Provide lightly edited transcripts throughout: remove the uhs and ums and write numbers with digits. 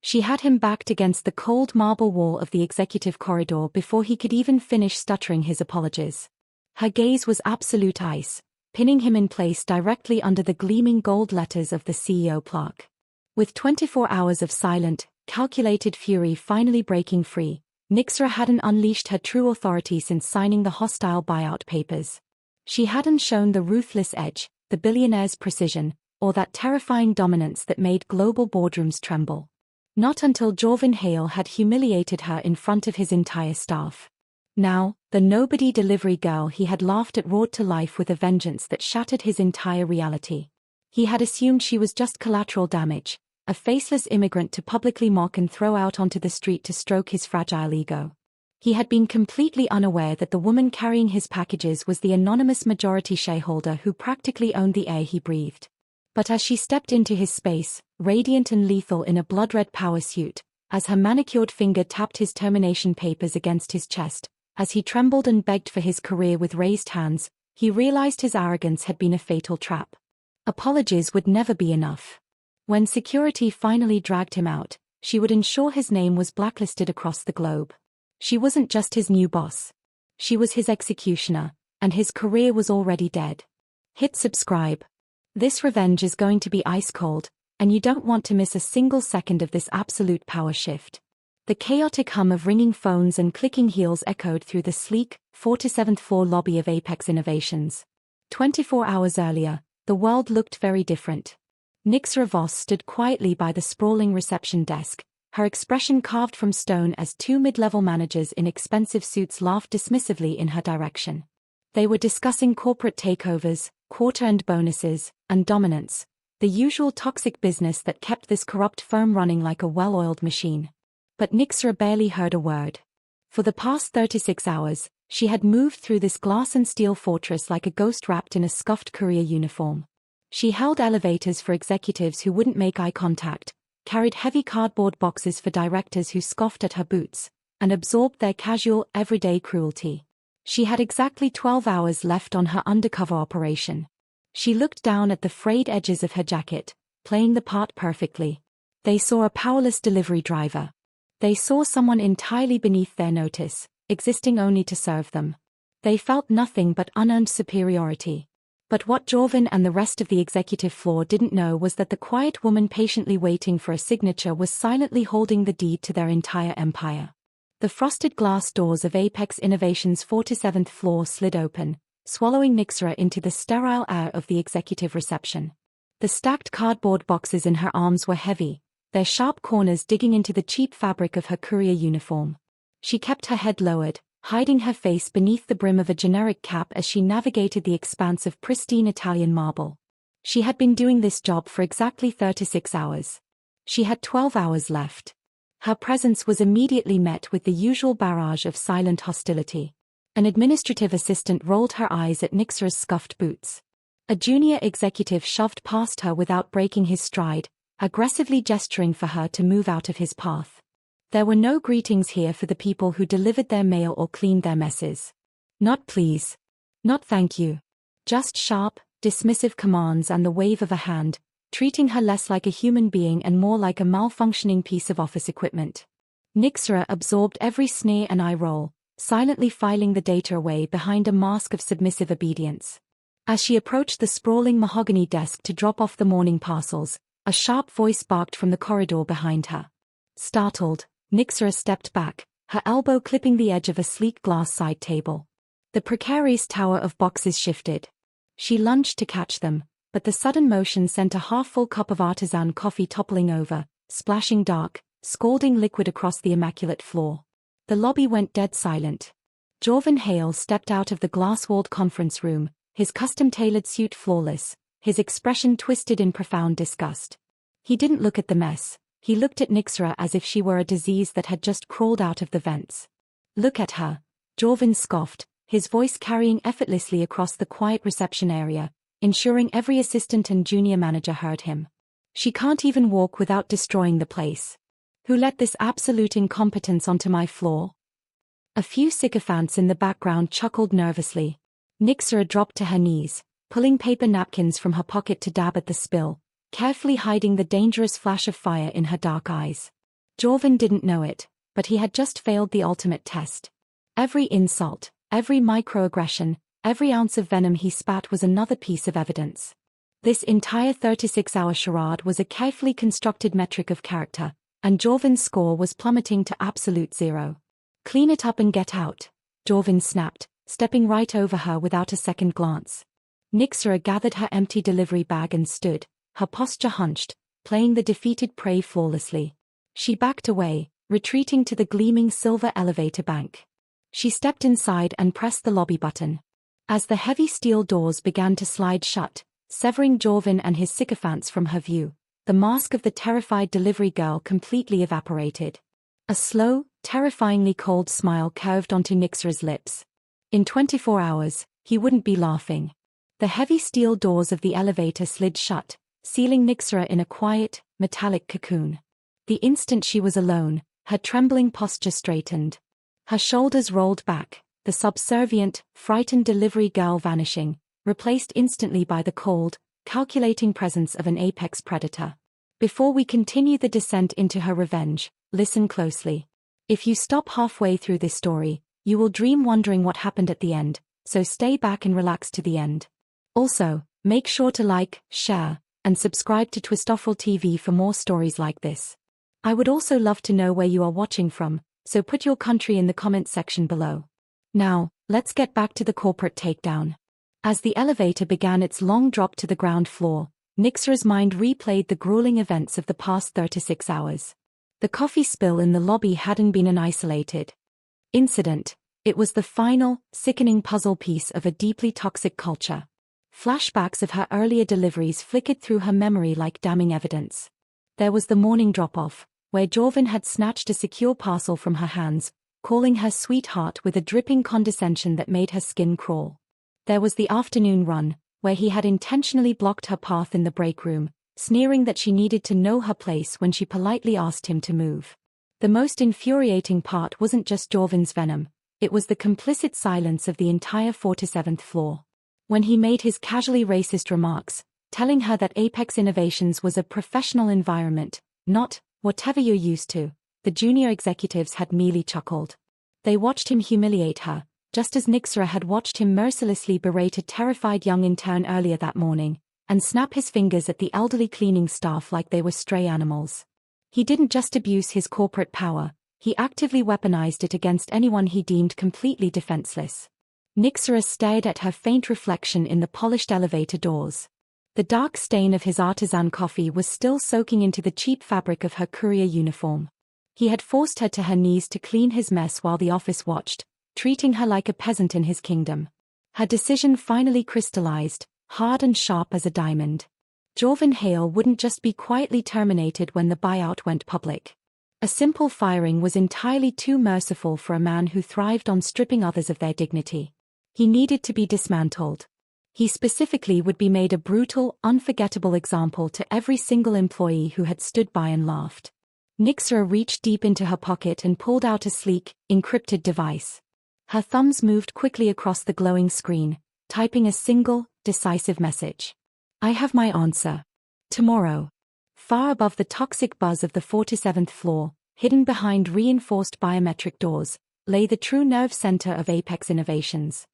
She had him backed against the cold marble wall of the executive corridor before he could even finish stuttering his apologies. Her gaze was absolute ice, pinning him in place directly under the gleaming gold letters of the CEO plaque. With 24 hours of silent, calculated fury finally breaking free, Nyxara hadn't unleashed her true authority since signing the hostile buyout papers. She hadn't shown the ruthless edge, the billionaire's precision, or that terrifying dominance that made global boardrooms tremble. Not until Jorvyn Hale had humiliated her in front of his entire staff. Now, the nobody delivery girl he had laughed at roared to life with a vengeance that shattered his entire reality. He had assumed she was just collateral damage, a faceless immigrant to publicly mock and throw out onto the street to stroke his fragile ego. He had been completely unaware that the woman carrying his packages was the anonymous majority shareholder who practically owned the air he breathed. But as she stepped into his space, radiant and lethal in a blood-red power suit, as her manicured finger tapped his termination papers against his chest, as he trembled and begged for his career with raised hands, he realized his arrogance had been a fatal trap. Apologies would never be enough. When security finally dragged him out, she would ensure his name was blacklisted across the globe. She wasn't just his new boss. She was his executioner, and his career was already dead. Hit subscribe. This revenge is going to be ice cold, and you don't want to miss a single second of this absolute power shift. The chaotic hum of ringing phones and clicking heels echoed through the sleek, 47th floor lobby of Apex Innovations. 24 hours earlier, the world looked very different. Nyxara Voss stood quietly by the sprawling reception desk, her expression carved from stone as two mid-level managers in expensive suits laughed dismissively in her direction. They were discussing corporate takeovers, quarter-end bonuses, and dominance, the usual toxic business that kept this corrupt firm running like a well-oiled machine. But Nyxara barely heard a word. For the past 36 hours, she had moved through this glass and steel fortress like a ghost wrapped in a scuffed courier uniform. She held elevators for executives who wouldn't make eye contact, carried heavy cardboard boxes for directors who scoffed at her boots, and absorbed their casual, everyday cruelty. She had exactly 12 hours left on her undercover operation. She looked down at the frayed edges of her jacket, playing the part perfectly. They saw a powerless delivery driver. They saw someone entirely beneath their notice, existing only to serve them. They felt nothing but unearned superiority. But what Jorvyn and the rest of the executive floor didn't know was that the quiet woman patiently waiting for a signature was silently holding the deed to their entire empire. The frosted glass doors of Apex Innovations' 47th floor slid open, swallowing Nyxara into the sterile air of the executive reception. The stacked cardboard boxes in her arms were heavy, their sharp corners digging into the cheap fabric of her courier uniform. She kept her head lowered, hiding her face beneath the brim of a generic cap as she navigated the expanse of pristine Italian marble. She had been doing this job for exactly 36 hours. She had 12 hours left. Her presence was immediately met with the usual barrage of silent hostility. An administrative assistant rolled her eyes at Nyxara's scuffed boots. A junior executive shoved past her without breaking his stride, aggressively gesturing for her to move out of his path. There were no greetings here for the people who delivered their mail or cleaned their messes. Not please. Not thank you. Just sharp, dismissive commands and the wave of a hand, treating her less like a human being and more like a malfunctioning piece of office equipment. Nyxara absorbed every sneer and eye roll, silently filing the data away behind a mask of submissive obedience. As she approached the sprawling mahogany desk to drop off the morning parcels, a sharp voice barked from the corridor behind her. Startled, Nyxara stepped back, her elbow clipping the edge of a sleek glass side table. The precarious tower of boxes shifted. She lunged to catch them, but the sudden motion sent a half-full cup of artisan coffee toppling over, splashing dark, scalding liquid across the immaculate floor. The lobby went dead silent. Jorvyn Hale stepped out of the glass-walled conference room, his custom-tailored suit flawless, his expression twisted in profound disgust. He didn't look at the mess. He looked at Nyxara as if she were a disease that had just crawled out of the vents. Look at her, Jorvyn scoffed, his voice carrying effortlessly across the quiet reception area, ensuring every assistant and junior manager heard him. She can't even walk without destroying the place. Who let this absolute incompetence onto my floor? A few sycophants in the background chuckled nervously. Nyxara dropped to her knees, pulling paper napkins from her pocket to dab at the spill, carefully hiding the dangerous flash of fire in her dark eyes. Jorvyn didn't know it, but he had just failed the ultimate test. Every insult, every microaggression, every ounce of venom he spat was another piece of evidence. This entire 36-hour charade was a carefully constructed metric of character, and Jorvyn's score was plummeting to absolute zero. "Clean it up and get out," Jorvyn snapped, stepping right over her without a second glance. Nyxara gathered her empty delivery bag and stood, her posture hunched, playing the defeated prey flawlessly. She backed away, retreating to the gleaming silver elevator bank. She stepped inside and pressed the lobby button. As the heavy steel doors began to slide shut, severing Jorvyn and his sycophants from her view, the mask of the terrified delivery girl completely evaporated. A slow, terrifyingly cold smile curved onto Nyxara's lips. In 24 hours, he wouldn't be laughing. The heavy steel doors of the elevator slid shut, sealing Nyxara in a quiet, metallic cocoon. The instant she was alone, her trembling posture straightened. Her shoulders rolled back, the subservient, frightened delivery girl vanishing, replaced instantly by the cold, calculating presence of an apex predator. Before we continue the descent into her revenge, listen closely. If you stop halfway through this story, you will dream wondering what happened at the end, so stay back and relax to the end. Also, make sure to like, share, and subscribe to Twistofferal TV for more stories like this. I would also love to know where you are watching from, so put your country in the comments section below. Now, let's get back to the corporate takedown. As the elevator began its long drop to the ground floor, Nyxara's mind replayed the grueling events of the past 36 hours. The coffee spill in the lobby hadn't been an isolated incident. It was the final, sickening puzzle piece of a deeply toxic culture. Flashbacks of her earlier deliveries flickered through her memory like damning evidence. There was the morning drop-off, where Jorvyn had snatched a secure parcel from her hands, calling her sweetheart with a dripping condescension that made her skin crawl. There was the afternoon run, where he had intentionally blocked her path in the break room, sneering that she needed to know her place when she politely asked him to move. The most infuriating part wasn't just Jorvyn's venom, it was the complicit silence of the entire 47th floor. When he made his casually racist remarks, telling her that Apex Innovations was a professional environment, not whatever you're used to, the junior executives had merely chuckled. They watched him humiliate her, just as Nyxara had watched him mercilessly berate a terrified young intern earlier that morning, and snap his fingers at the elderly cleaning staff like they were stray animals. He didn't just abuse his corporate power, he actively weaponized it against anyone he deemed completely defenseless. Nyxara stared at her faint reflection in the polished elevator doors. The dark stain of his artisan coffee was still soaking into the cheap fabric of her courier uniform. He had forced her to her knees to clean his mess while the office watched, treating her like a peasant in his kingdom. Her decision finally crystallized, hard and sharp as a diamond. Jorvyn Hale wouldn't just be quietly terminated when the buyout went public. A simple firing was entirely too merciful for a man who thrived on stripping others of their dignity. He needed to be dismantled. He specifically would be made a brutal, unforgettable example to every single employee who had stood by and laughed. Nyxara reached deep into her pocket and pulled out a sleek, encrypted device. Her thumbs moved quickly across the glowing screen, typing a single, decisive message. "I have my answer. Tomorrow." Far above the toxic buzz of the 47th floor, hidden behind reinforced biometric doors, lay the true nerve center of Apex Innovations.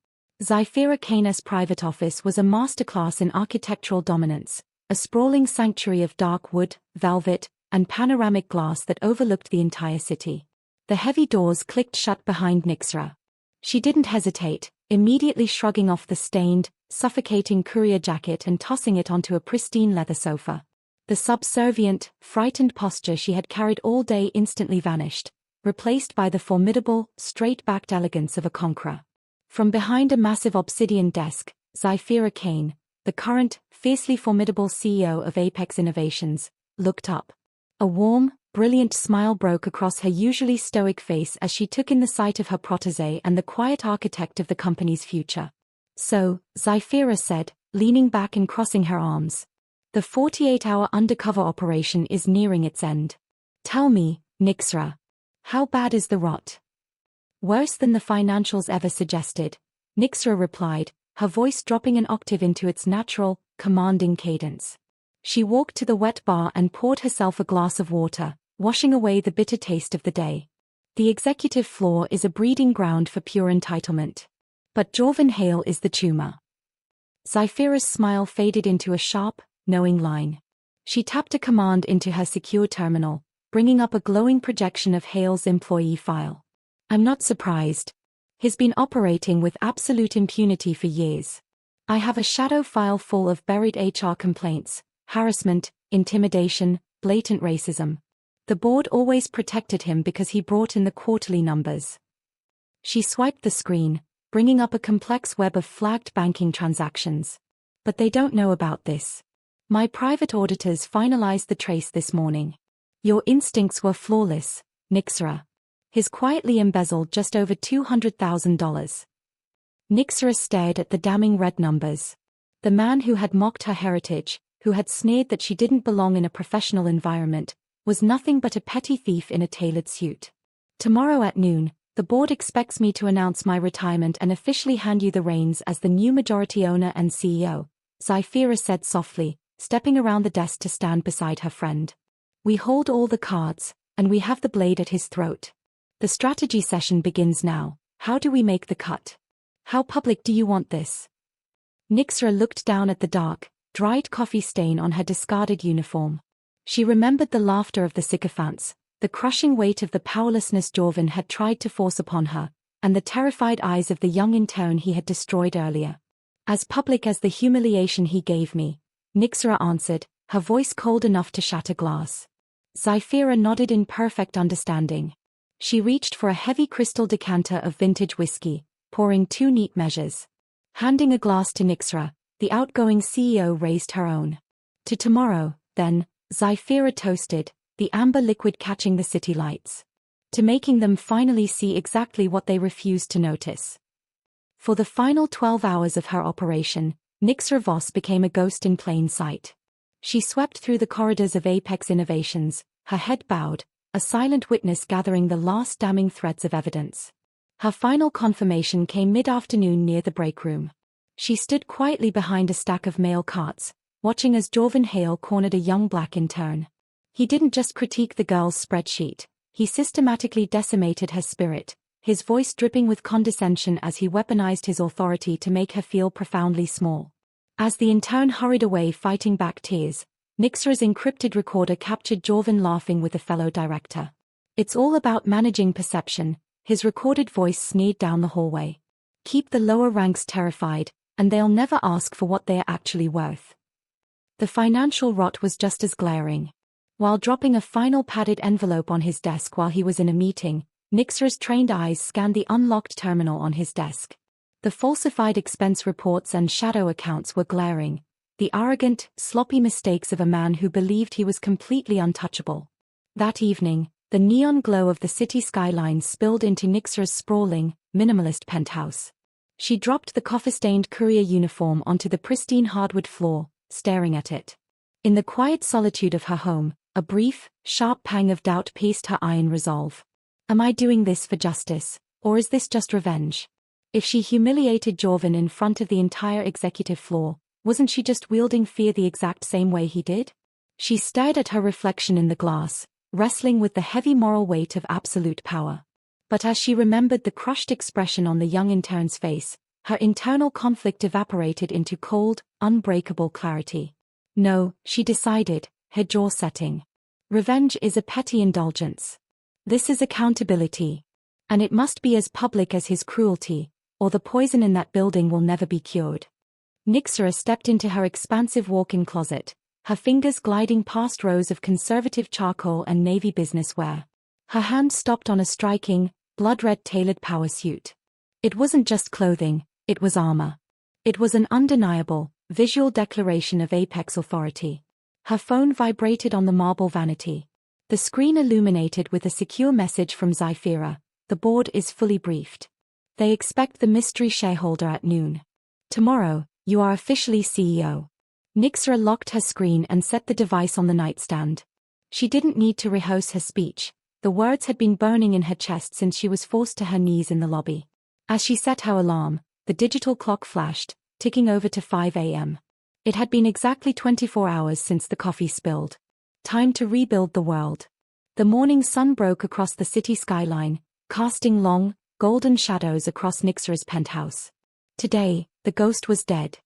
Zyphira Kane's private office was a masterclass in architectural dominance, a sprawling sanctuary of dark wood, velvet, and panoramic glass that overlooked the entire city. The heavy doors clicked shut behind Nyxara. She didn't hesitate, immediately shrugging off the stained, suffocating courier jacket and tossing it onto a pristine leather sofa. The subservient, frightened posture she had carried all day instantly vanished, replaced by the formidable, straight-backed elegance of a conqueror. From behind a massive obsidian desk, Zyphira Kane, the current, fiercely formidable CEO of Apex Innovations, looked up. A warm, brilliant smile broke across her usually stoic face as she took in the sight of her protégé and the quiet architect of the company's future. "So," Zyphira said, leaning back and crossing her arms, "the 48-hour undercover operation is nearing its end. Tell me, Nyxara, how bad is the rot?" "Worse than the financials ever suggested," Nyxara replied, her voice dropping an octave into its natural, commanding cadence. She walked to the wet bar and poured herself a glass of water, washing away the bitter taste of the day. The executive floor is a breeding ground for pure entitlement. But Jorvyn Hale is the tumor. Zyfira's smile faded into a sharp, knowing line. She tapped a command into her secure terminal, bringing up a glowing projection of Hale's employee file. I'm not surprised. He's been operating with absolute impunity for years. I have a shadow file full of buried HR complaints, harassment, intimidation, blatant racism. The board always protected him because he brought in the quarterly numbers. She swiped the screen, bringing up a complex web of flagged banking transactions. But they don't know about this. My private auditors finalized the trace this morning. Your instincts were flawless, Nyxara. He's quietly embezzled just over $200,000. Nyxara stared at the damning red numbers. The man who had mocked her heritage, who had sneered that she didn't belong in a professional environment, was nothing but a petty thief in a tailored suit. Tomorrow at noon, the board expects me to announce my retirement and officially hand you the reins as the new majority owner and CEO, Zyfira said softly, stepping around the desk to stand beside her friend. We hold all the cards, and we have the blade at his throat. The strategy session begins now. How do we make the cut? How public do you want this? Nyxara looked down at the dark, dried coffee stain on her discarded uniform. She remembered the laughter of the sycophants, the crushing weight of the powerlessness Jorvyn had tried to force upon her, and the terrified eyes of the young intern he had destroyed earlier. As public as the humiliation he gave me, Nyxara answered, her voice cold enough to shatter glass. Zyfira nodded in perfect understanding. She reached for a heavy crystal decanter of vintage whiskey, pouring 2 neat measures. Handing a glass to Nyxara, the outgoing CEO raised her own. To tomorrow, then, Zyfira toasted, the amber liquid catching the city lights. To making them finally see exactly what they refused to notice. For the final 12 hours of her operation, Nyxara Voss became a ghost in plain sight. She swept through the corridors of Apex Innovations, her head bowed, a silent witness gathering the last damning threads of evidence. Her final confirmation came mid-afternoon near the break room. She stood quietly behind a stack of mail carts, watching as Jorvyn Hale cornered a young black intern. He didn't just critique the girl's spreadsheet, he systematically decimated her spirit, his voice dripping with condescension as he weaponized his authority to make her feel profoundly small. As the intern hurried away fighting back tears, Nyxara's encrypted recorder captured Jorvyn laughing with a fellow director. It's all about managing perception, his recorded voice sneered down the hallway. Keep the lower ranks terrified, and they'll never ask for what they are actually worth. The financial rot was just as glaring. While dropping a final padded envelope on his desk while he was in a meeting, Nyxara's trained eyes scanned the unlocked terminal on his desk. The falsified expense reports and shadow accounts were glaring, the arrogant, sloppy mistakes of a man who believed he was completely untouchable. That evening, the neon glow of the city skyline spilled into Nyxara's sprawling, minimalist penthouse. She dropped the coffee-stained courier uniform onto the pristine hardwood floor, staring at it. In the quiet solitude of her home, a brief, sharp pang of doubt pierced her iron resolve. Am I doing this for justice, or is this just revenge? If she humiliated Jorvyn in front of the entire executive floor, wasn't she just wielding fear the exact same way he did? She stared at her reflection in the glass, wrestling with the heavy moral weight of absolute power. But as she remembered the crushed expression on the young intern's face, her internal conflict evaporated into cold, unbreakable clarity. No, she decided, her jaw setting. Revenge is a petty indulgence. This is accountability. And it must be as public as his cruelty, or the poison in that building will never be cured. Nyxara stepped into her expansive walk-in closet, her fingers gliding past rows of conservative charcoal and navy business wear. Her hand stopped on a striking, blood-red tailored power suit. It wasn't just clothing, it was armor. It was an undeniable, visual declaration of Apex authority. Her phone vibrated on the marble vanity. The screen illuminated with a secure message from Zyfira. The board is fully briefed. They expect the mystery shareholder at noon. Tomorrow, you are officially CEO. Nyxara locked her screen and set the device on the nightstand. She didn't need to rehearse her speech. The words had been burning in her chest since she was forced to her knees in the lobby. As she set her alarm, the digital clock flashed, ticking over to 5 a.m. It had been exactly 24 hours since the coffee spilled. Time to rebuild the world. The morning sun broke across the city skyline, casting long, golden shadows across Nyxara's penthouse. Today, the ghost was dead.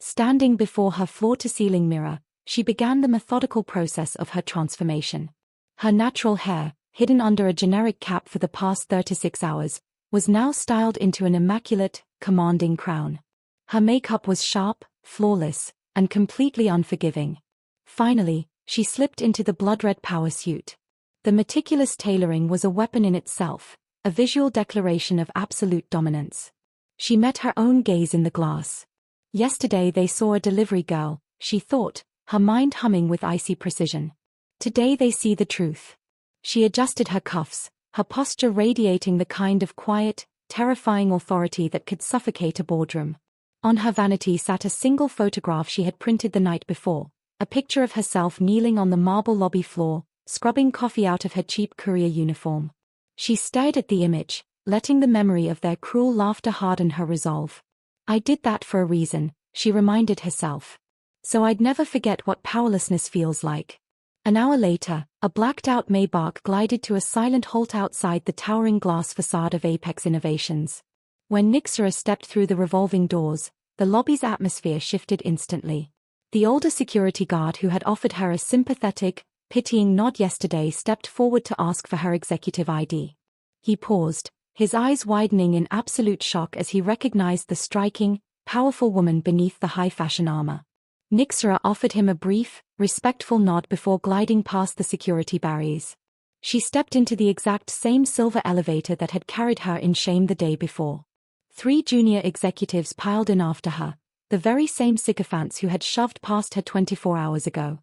Standing before her floor-to-ceiling mirror, she began the methodical process of her transformation. Her natural hair, hidden under a generic cap for the past 36 hours, was now styled into an immaculate, commanding crown. Her makeup was sharp, flawless, and completely unforgiving. Finally, she slipped into the blood-red power suit. The meticulous tailoring was a weapon in itself, a visual declaration of absolute dominance. She met her own gaze in the glass. Yesterday they saw a delivery girl, she thought, her mind humming with icy precision. Today they see the truth. She adjusted her cuffs, her posture radiating the kind of quiet, terrifying authority that could suffocate a boardroom. On her vanity sat a single photograph she had printed the night before, a picture of herself kneeling on the marble lobby floor, scrubbing coffee out of her cheap courier uniform. She stared at the image, letting the memory of their cruel laughter harden her resolve. I did that for a reason, she reminded herself. So I'd never forget what powerlessness feels like. An hour later, a blacked-out Maybach glided to a silent halt outside the towering glass facade of Apex Innovations. When Nyxara stepped through the revolving doors, the lobby's atmosphere shifted instantly. The older security guard who had offered her a sympathetic, pitying nod yesterday stepped forward to ask for her executive ID. He paused, his eyes widening in absolute shock as he recognized the striking, powerful woman beneath the high-fashion armor. Nyxara offered him a brief, respectful nod before gliding past the security barriers. She stepped into the exact same silver elevator that had carried her in shame the day before. 3 junior executives piled in after her, the very same sycophants who had shoved past her 24 hours ago.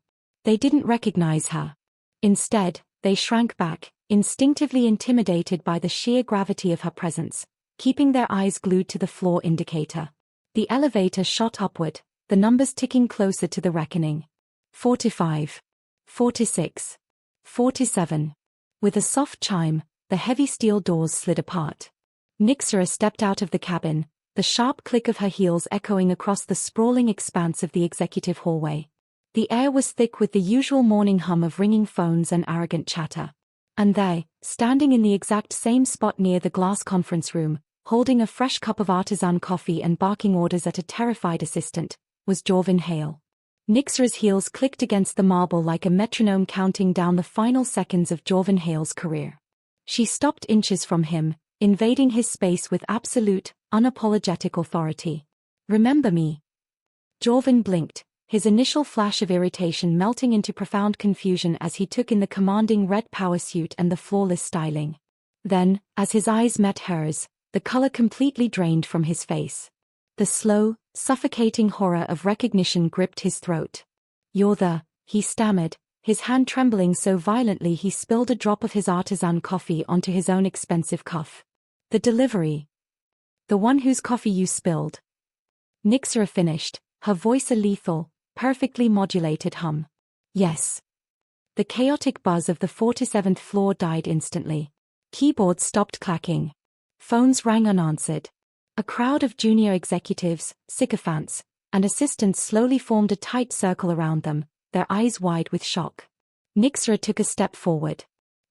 They didn't recognize her. Instead, they shrank back, instinctively intimidated by the sheer gravity of her presence, keeping their eyes glued to the floor indicator. The elevator shot upward, the numbers ticking closer to the reckoning. 45. 46. 47. With a soft chime, the heavy steel doors slid apart. Nyxara stepped out of the cabin, the sharp click of her heels echoing across the sprawling expanse of the executive hallway. The air was thick with the usual morning hum of ringing phones and arrogant chatter. And there, standing in the exact same spot near the glass conference room, holding a fresh cup of artisan coffee and barking orders at a terrified assistant, was Jorvyn Hale. Nyxara's heels clicked against the marble like a metronome counting down the final seconds of Jorvyn Hale's career. She stopped inches from him, invading his space with absolute, unapologetic authority. "Remember me?" Jorvyn blinked, his initial flash of irritation melting into profound confusion as he took in the commanding red power suit and the flawless styling. Then, as his eyes met hers, the color completely drained from his face. The slow, suffocating horror of recognition gripped his throat. He stammered, his hand trembling so violently he spilled a drop of his artisan coffee onto his own expensive cuff. "The delivery. The one whose coffee you spilled." Nyxara finished, her voice a lethal, perfectly modulated hum. "Yes." The chaotic buzz of the 47th floor died instantly. Keyboards stopped clacking. Phones rang unanswered. A crowd of junior executives, sycophants, and assistants slowly formed a tight circle around them, their eyes wide with shock. Nyxara took a step forward.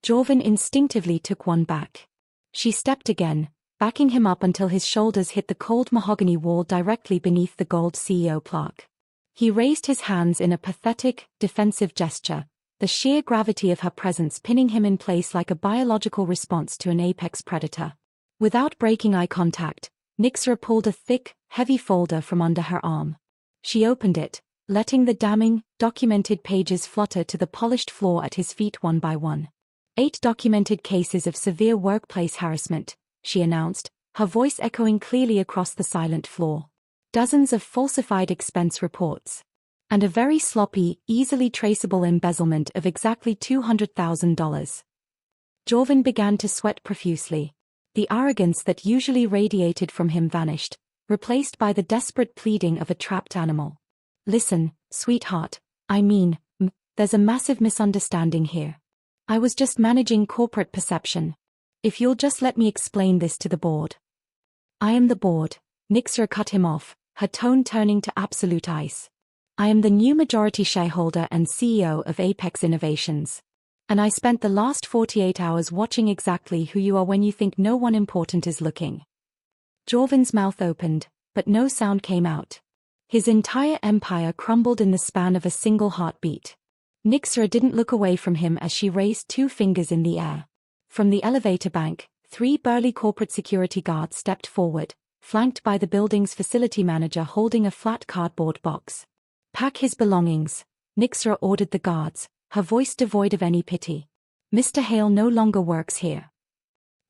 Jorvyn instinctively took one back. She stepped again, backing him up until his shoulders hit the cold mahogany wall directly beneath the gold CEO plaque. He raised his hands in a pathetic, defensive gesture, the sheer gravity of her presence pinning him in place like a biological response to an apex predator. Without breaking eye contact, Nyxara pulled a thick, heavy folder from under her arm. She opened it, letting the damning, documented pages flutter to the polished floor at his feet one by one. 8 documented cases of severe workplace harassment, she announced, her voice echoing clearly across the silent floor. Dozens of falsified expense reports. And a very sloppy, easily traceable embezzlement of exactly $200,000. Jorvyn began to sweat profusely. The arrogance that usually radiated from him vanished, replaced by the desperate pleading of a trapped animal. "Listen, sweetheart, there's a massive misunderstanding here. I was just managing corporate perception. If you'll just let me explain this to the board." "I am the board," Nyxara cut him off, her tone turning to absolute ice. "I am the new majority shareholder and CEO of Apex Innovations. And I spent the last 48 hours watching exactly who you are when you think no one important is looking. Jorvyn's mouth opened, but no sound came out. His entire empire crumbled in the span of a single heartbeat. Nyxara didn't look away from him as she raised 2 fingers in the air. From the elevator bank, 3 burly corporate security guards stepped forward, flanked by the building's facility manager holding a flat cardboard box. "Pack his belongings," Nyxara ordered the guards, her voice devoid of any pity. "Mr. Hale no longer works here."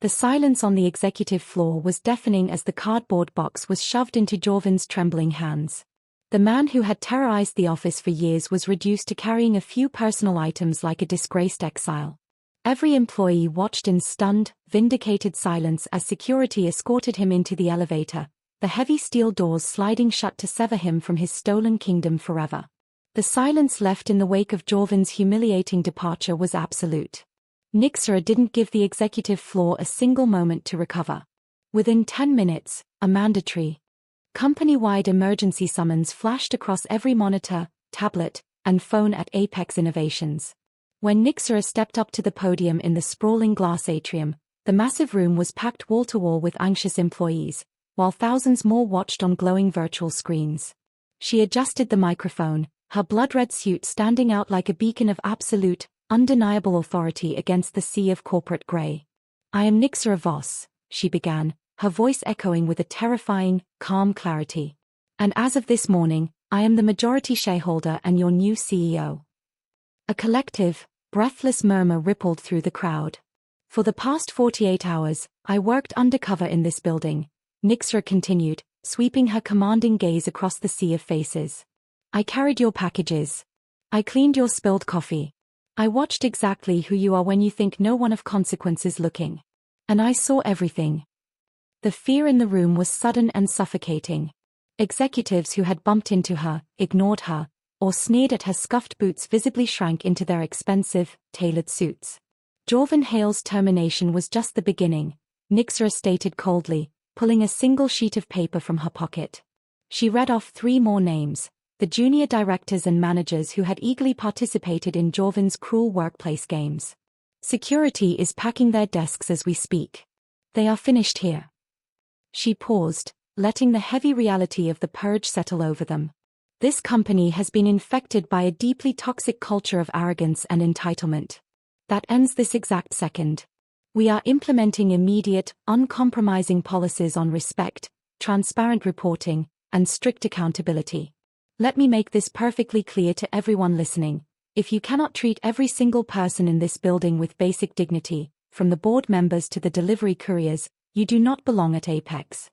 The silence on the executive floor was deafening as the cardboard box was shoved into Jorvyn's trembling hands. The man who had terrorized the office for years was reduced to carrying a few personal items like a disgraced exile. Every employee watched in stunned, vindicated silence as security escorted him into the elevator, the heavy steel doors sliding shut to sever him from his stolen kingdom forever. The silence left in the wake of Jorvyn's humiliating departure was absolute. Nyxara didn't give the executive floor a single moment to recover. Within 10 minutes, a mandatory, company-wide emergency summons flashed across every monitor, tablet, and phone at Apex Innovations. When Nyxara stepped up to the podium in the sprawling glass atrium, the massive room was packed wall-to-wall with anxious employees, while thousands more watched on glowing virtual screens. She adjusted the microphone, her blood-red suit standing out like a beacon of absolute, undeniable authority against the sea of corporate grey. "I am Nyxara Voss," she began, her voice echoing with a terrifying, calm clarity. "And as of this morning, I am the majority shareholder and your new CEO." A collective, breathless murmur rippled through the crowd. "For the past 48 hours, I worked undercover in this building," Nyxara continued, sweeping her commanding gaze across the sea of faces. "I carried your packages. I cleaned your spilled coffee. I watched exactly who you are when you think no one of consequence is looking. And I saw everything." The fear in the room was sudden and suffocating. Executives who had bumped into her, ignored her, or sneered at her scuffed boots visibly shrank into their expensive, tailored suits. Jorvyn Hale's termination was just the beginning, Nyxara stated coldly, pulling a single sheet of paper from her pocket. She read off 3 more names, the junior directors and managers who had eagerly participated in Jorvyn's cruel workplace games. "Security is packing their desks as we speak. They are finished here." She paused, letting the heavy reality of the purge settle over them. "This company has been infected by a deeply toxic culture of arrogance and entitlement. That ends this exact second. We are implementing immediate, uncompromising policies on respect, transparent reporting, and strict accountability. Let me make this perfectly clear to everyone listening. If you cannot treat every single person in this building with basic dignity, from the board members to the delivery couriers, you do not belong at Apex."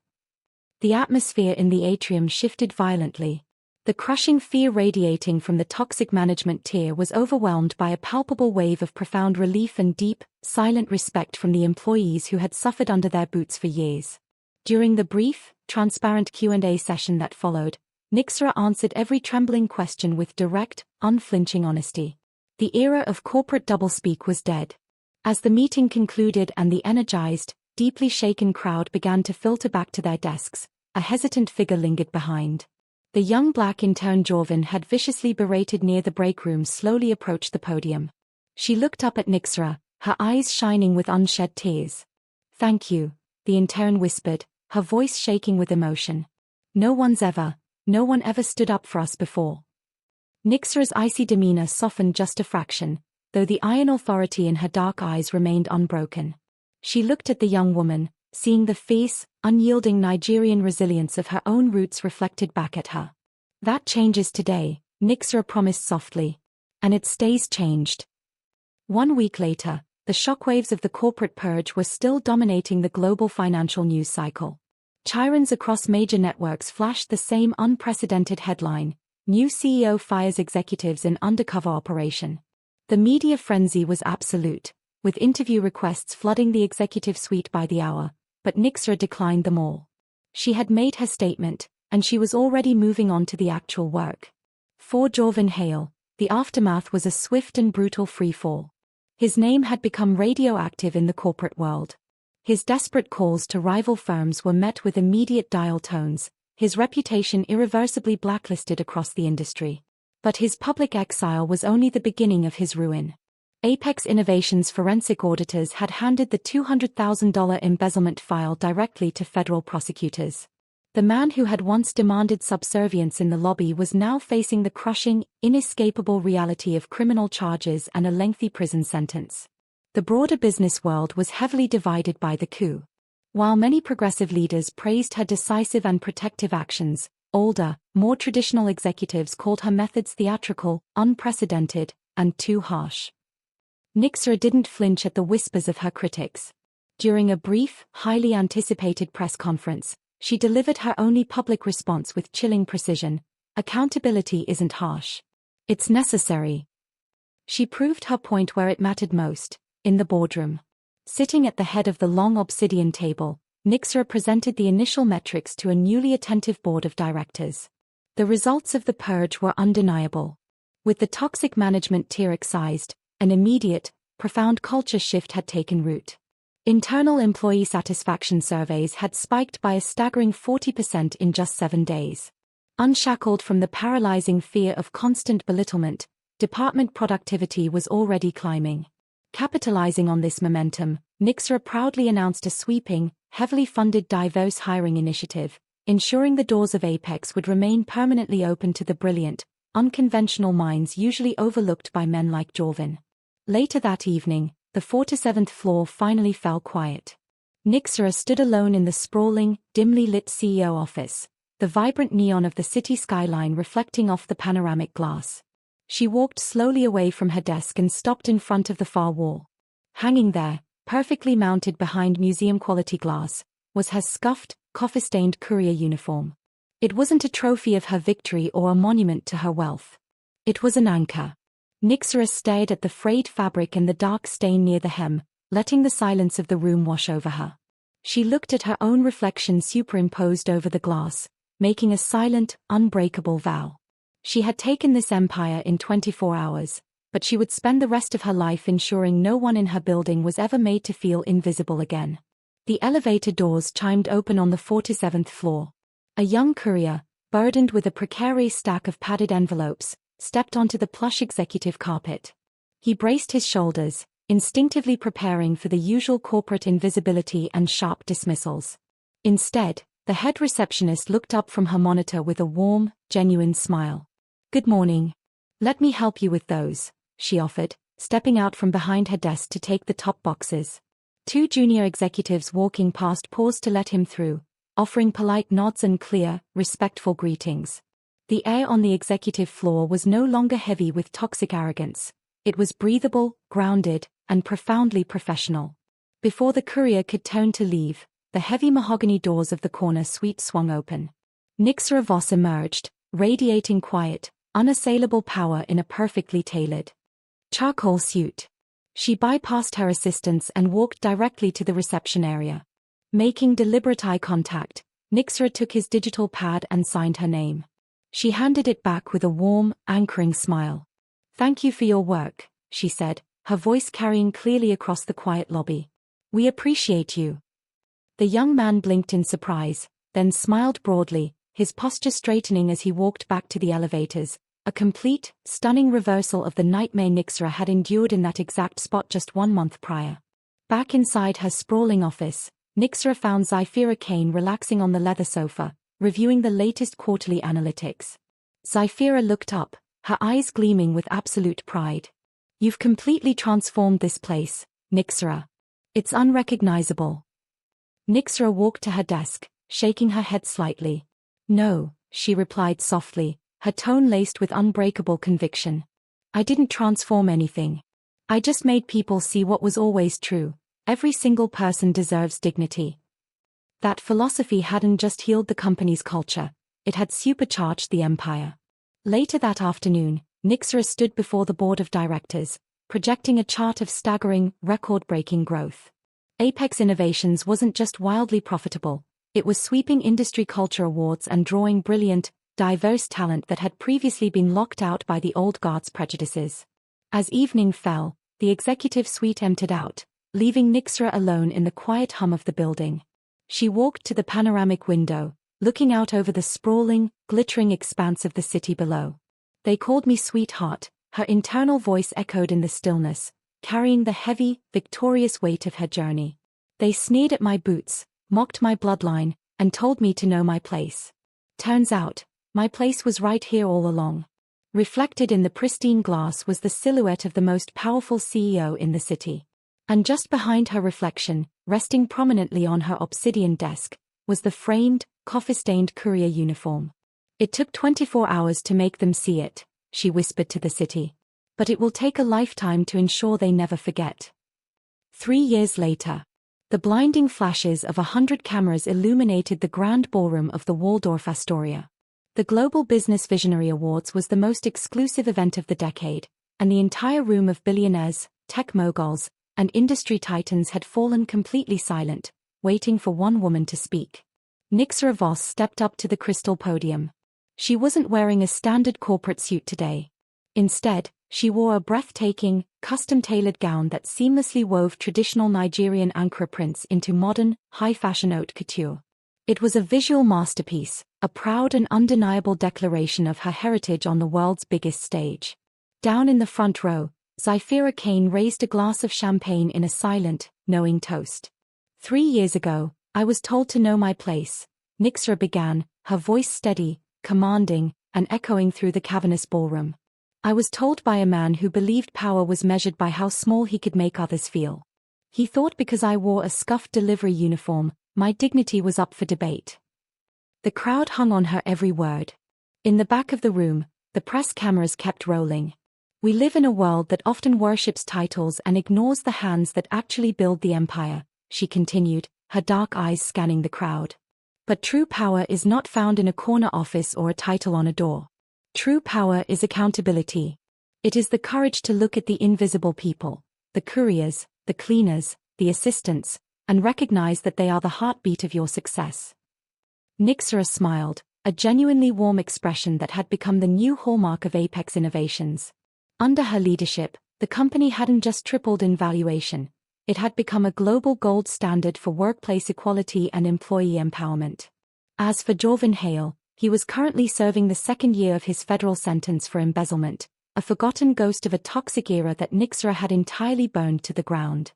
The atmosphere in the atrium shifted violently. The crushing fear radiating from the toxic management tier was overwhelmed by a palpable wave of profound relief and deep, silent respect from the employees who had suffered under their boots for years. During the brief, transparent Q&A session that followed, Nyxara answered every trembling question with direct, unflinching honesty. The era of corporate doublespeak was dead. As the meeting concluded and the energized, deeply shaken crowd began to filter back to their desks, a hesitant figure lingered behind. The young black intern Jorvyn had viciously berated near the break room slowly approached the podium. She looked up at Nyxara, her eyes shining with unshed tears. "Thank you," the intern whispered, her voice shaking with emotion. No one ever stood up for us before." Nyxara's icy demeanor softened just a fraction, though the iron authority in her dark eyes remained unbroken. She looked at the young woman, seeing the fierce, unyielding Nigerian resilience of her own roots reflected back at her. "That changes today," Nyxara promised softly. "And it stays changed." 1 week later, the shockwaves of the corporate purge were still dominating the global financial news cycle. Chirons across major networks flashed the same unprecedented headline: "New CEO fires executives in undercover operation." The media frenzy was absolute, with interview requests flooding the executive suite by the hour, but Nyxara declined them all. She had made her statement, and she was already moving on to the actual work. For Jorvyn Hale, the aftermath was a swift and brutal freefall. His name had become radioactive in the corporate world. His desperate calls to rival firms were met with immediate dial tones, his reputation irreversibly blacklisted across the industry. But his public exile was only the beginning of his ruin. Apex Innovations' forensic auditors had handed the $200,000 embezzlement file directly to federal prosecutors. The man who had once demanded subservience in the lobby was now facing the crushing, inescapable reality of criminal charges and a lengthy prison sentence. The broader business world was heavily divided by the coup. While many progressive leaders praised her decisive and protective actions, older, more traditional executives called her methods theatrical, unprecedented, and too harsh. Nyxara didn't flinch at the whispers of her critics. During a brief, highly anticipated press conference, she delivered her only public response with chilling precision: accountability isn't harsh. It's necessary. She proved her point where it mattered most, in the boardroom. Sitting at the head of the long obsidian table, Nyxara presented the initial metrics to a newly attentive board of directors. The results of the purge were undeniable. With the toxic management tier excised, an immediate, profound culture shift had taken root. Internal employee satisfaction surveys had spiked by a staggering 40% in just 7 days. Unshackled from the paralyzing fear of constant belittlement, department productivity was already climbing. Capitalizing on this momentum, Nyxara proudly announced a sweeping, heavily funded diverse hiring initiative, ensuring the doors of Apex would remain permanently open to the brilliant, unconventional minds usually overlooked by men like Jorvyn. Later that evening, the 47th floor finally fell quiet. Nyxara stood alone in the sprawling, dimly lit CEO office, the vibrant neon of the city skyline reflecting off the panoramic glass. She walked slowly away from her desk and stopped in front of the far wall. Hanging there, perfectly mounted behind museum-quality glass, was her scuffed, coffee-stained courier uniform. It wasn't a trophy of her victory or a monument to her wealth. It was an anchor. Nyxara stared at the frayed fabric and the dark stain near the hem, letting the silence of the room wash over her. She looked at her own reflection superimposed over the glass, making a silent, unbreakable vow. She had taken this empire in 24 hours, but she would spend the rest of her life ensuring no one in her building was ever made to feel invisible again. The elevator doors chimed open on the 47th floor. A young courier, burdened with a precarious stack of padded envelopes, stepped onto the plush executive carpet. He braced his shoulders, instinctively preparing for the usual corporate invisibility and sharp dismissals. Instead, the head receptionist looked up from her monitor with a warm, genuine smile. "Good morning. Let me help you with those," she offered, stepping out from behind her desk to take the top boxes. 2 junior executives walking past paused to let him through, offering polite nods and clear, respectful greetings. The air on the executive floor was no longer heavy with toxic arrogance. It was breathable, grounded, and profoundly professional. Before the courier could turn to leave, the heavy mahogany doors of the corner suite swung open. Nyxara Voss emerged, radiating quiet, unassailable power in a perfectly tailored charcoal suit. She bypassed her assistants and walked directly to the reception area. Making deliberate eye contact, Nyxara took his digital pad and signed her name. She handed it back with a warm, anchoring smile. "Thank you for your work," she said, her voice carrying clearly across the quiet lobby. "We appreciate you." The young man blinked in surprise, then smiled broadly, his posture straightening as he walked back to the elevators, a complete, stunning reversal of the nightmare Nyxara had endured in that exact spot just 1 month prior. Back inside her sprawling office, Nyxara found Zyphira Kane relaxing on the leather sofa, reviewing the latest quarterly analytics. Zyphira looked up, her eyes gleaming with absolute pride. "You've completely transformed this place, Nyxara. It's unrecognizable." Nyxara walked to her desk, shaking her head slightly. "No," she replied softly, her tone laced with unbreakable conviction. "I didn't transform anything. I just made people see what was always true: every single person deserves dignity." That philosophy hadn't just healed the company's culture, it had supercharged the empire. Later that afternoon, Nyxara stood before the board of directors, projecting a chart of staggering, record-breaking growth. Apex Innovations wasn't just wildly profitable, it was sweeping industry culture awards and drawing brilliant, diverse talent that had previously been locked out by the old guard's prejudices. As evening fell, the executive suite emptied out, leaving Nyxara alone in the quiet hum of the building. She walked to the panoramic window, looking out over the sprawling, glittering expanse of the city below. "They called me sweetheart," her internal voice echoed in the stillness, carrying the heavy, victorious weight of her journey. They sneered at my boots, mocked my bloodline, and told me to know my place. Turns out, my place was right here all along. Reflected in the pristine glass was the silhouette of the most powerful CEO in the city. And just behind her reflection, resting prominently on her obsidian desk, was the framed, coffee-stained courier uniform. It took 24 hours to make them see it, she whispered to the city. But it will take a lifetime to ensure they never forget. 3 years later, the blinding flashes of 100 cameras illuminated the grand ballroom of the Waldorf Astoria. The Global Business Visionary Awards was the most exclusive event of the decade, and the entire room of billionaires, tech moguls, and industry titans had fallen completely silent, waiting for one woman to speak. Nyxara Voss stepped up to the crystal podium. She wasn't wearing a standard corporate suit today. Instead, she wore a breathtaking, custom-tailored gown that seamlessly wove traditional Nigerian Ankara prints into modern, high-fashion haute couture. It was a visual masterpiece, a proud and undeniable declaration of her heritage on the world's biggest stage. Down in the front row, Zyphira Kane raised a glass of champagne in a silent, knowing toast. 3 years ago, I was told to know my place, Nyxara began, her voice steady, commanding, and echoing through the cavernous ballroom. I was told by a man who believed power was measured by how small he could make others feel. He thought because I wore a scuffed delivery uniform, my dignity was up for debate. The crowd hung on her every word. In the back of the room, the press cameras kept rolling. We live in a world that often worships titles and ignores the hands that actually build the empire, she continued, her dark eyes scanning the crowd. But true power is not found in a corner office or a title on a door. True power is accountability. It is the courage to look at the invisible people, the couriers, the cleaners, the assistants, and recognize that they are the heartbeat of your success. Nyxara smiled, a genuinely warm expression that had become the new hallmark of Apex Innovations. Under her leadership, the company hadn't just tripled in valuation, it had become a global gold standard for workplace equality and employee empowerment. As for Jorvyn Hale, he was currently serving the second year of his federal sentence for embezzlement, a forgotten ghost of a toxic era that Nyxara had entirely burned to the ground.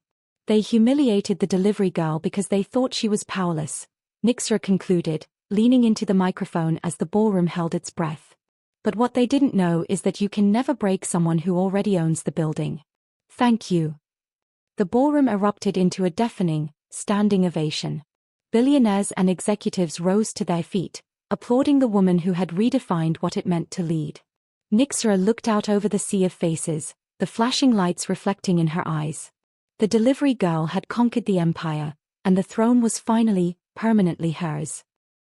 They humiliated the delivery girl because they thought she was powerless, Nyxara concluded, leaning into the microphone as the ballroom held its breath. But what they didn't know is that you can never break someone who already owns the building. Thank you. The ballroom erupted into a deafening, standing ovation. Billionaires and executives rose to their feet, applauding the woman who had redefined what it meant to lead. Nyxara looked out over the sea of faces, the flashing lights reflecting in her eyes. The delivery girl had conquered the empire, and the throne was finally, permanently hers.